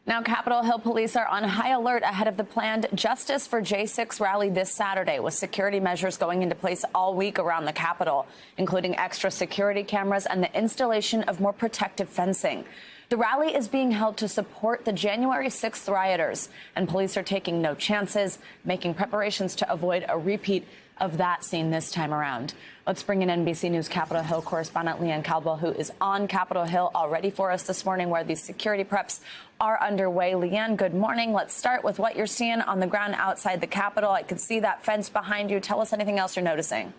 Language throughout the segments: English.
Now, Capitol Hill police are on high alert ahead of the planned Justice for J6 rally this Saturday, with security measures going into place all week around the Capitol, including extra security cameras and the installation of more protective fencing. The rally is being held to support the January 6th rioters, and police are taking no chances, making preparations to avoid a repeat of that scene this time around. Let's bring in NBC News Capitol Hill correspondent Leigh Caldwell, who is on Capitol Hill already for us this morning, where these security preps are underway. Leigh, good morning. Let's start with what you're seeing on the ground outside the Capitol. I can see that fence behind you. Tell us anything else you're noticing.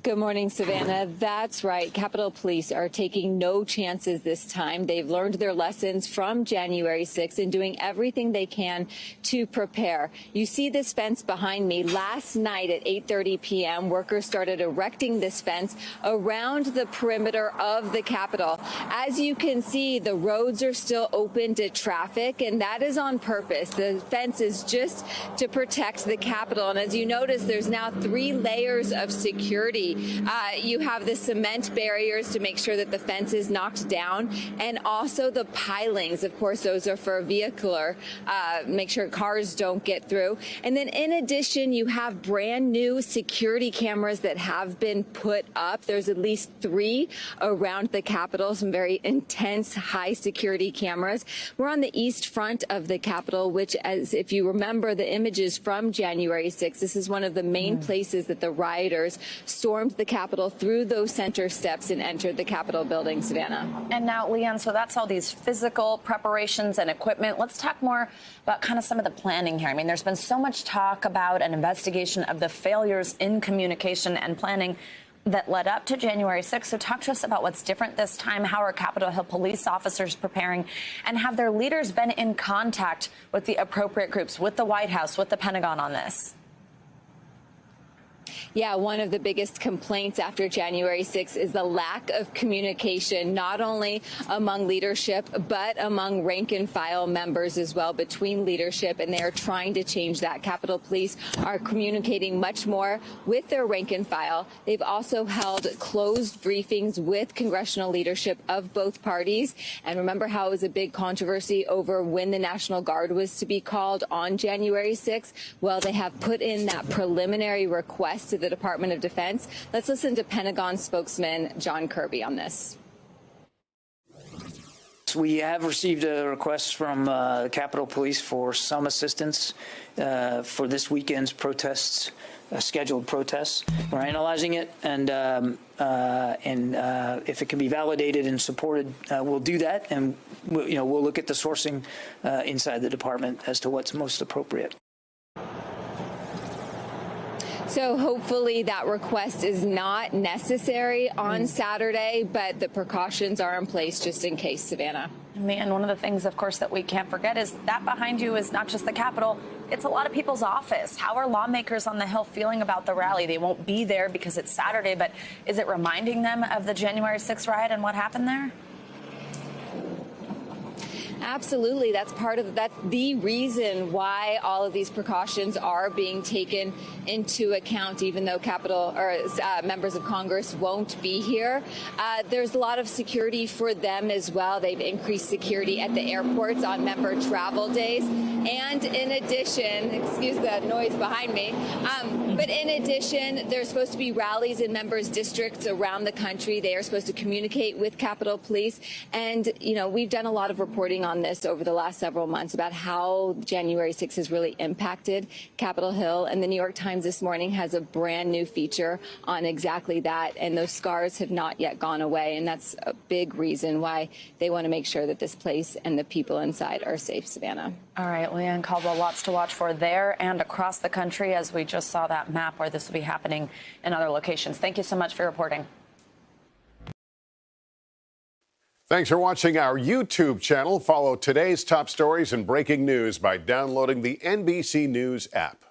Good morning, Savannah. That's right. Capitol Police are taking no chances this time. They've learned their lessons from January 6th and doing everything they can to prepare. You see this fence behind me. Last night at 8:30 p.m., workers started erecting this fence around the perimeter of the Capitol. As you can see, the roads are still open to traffic, and that is on purpose. The fence is just to protect the Capitol. And as you notice, there's now 3 layers of security. You have the cement barriers to make sure that the fence is knocked down, and also the pilings. Of course, those are for vehicular, make sure cars don't get through. And then in addition, you have brand new security cameras that have been put up. There's at least 3 around the Capitol, some very intense high security cameras. We're on the east front of the Capitol, which, as if you remember the images from January 6th, this is one of the main places that the rioters stormed the Capitol through those center steps and entered the Capitol building, Savannah. And now, Leigh, so that's all these physical preparations and equipment. Let's talk more about kind of some of the planning here. I mean, there's been so much talk about an investigation of the failures in communication and planning that led up to January 6th. So talk to us about what's different this time. How are Capitol Hill police officers preparing? And have their leaders been in contact with the appropriate groups, with the White House, with the Pentagon on this? Yeah, one of the biggest complaints after January 6th is the lack of communication, not only among leadership, but among rank and file members as well, between leadership, and they are trying to change that. Capitol Police are communicating much more with their rank and file. They've also held closed briefings with congressional leadership of both parties. And remember how it was a big controversy over when the National Guard was to be called on January 6th? Well, they have put in that preliminary request to the Department of Defense. Let's listen to Pentagon spokesman John Kirby on this. We have received a request from Capitol Police for some assistance for this weekend's protests, scheduled protests. We're analyzing it, and if it can be validated and supported, we'll do that, and we'll look at the sourcing inside the department as to what's most appropriate. So hopefully that request is not necessary on Saturday, but the precautions are in place just in case, Savannah. And one of the things, of course, that we can't forget is that behind you is not just the Capitol, it's a lot of people's office. How are lawmakers on the Hill feeling about the rally? They won't be there because it's Saturday, but is it reminding them of the January 6th riot and what happened there? Absolutely. That's the reason why all of these precautions are being taken into account, even though members of Congress won't be here. There's a lot of security for them as well. They've increased security at the airports on member travel days. And in addition, excuse the noise behind me, but in addition, there's supposed to be rallies in members' districts around the country. They are supposed to communicate with Capitol Police. And, we've done a lot of reporting on this over the last several months about how January 6th has really impacted Capitol Hill. And the New York Times this morning has a brand new feature on exactly that. And those scars have not yet gone away. And that's a big reason why they want to make sure that this place and the people inside are safe, Savannah. All right, Leigh Caldwell, lots to watch for there and across the country, as we just saw that map where this will be happening in other locations. Thank you so much for reporting. Thanks for watching our YouTube channel. Follow today's top stories and breaking news by downloading the NBC News app.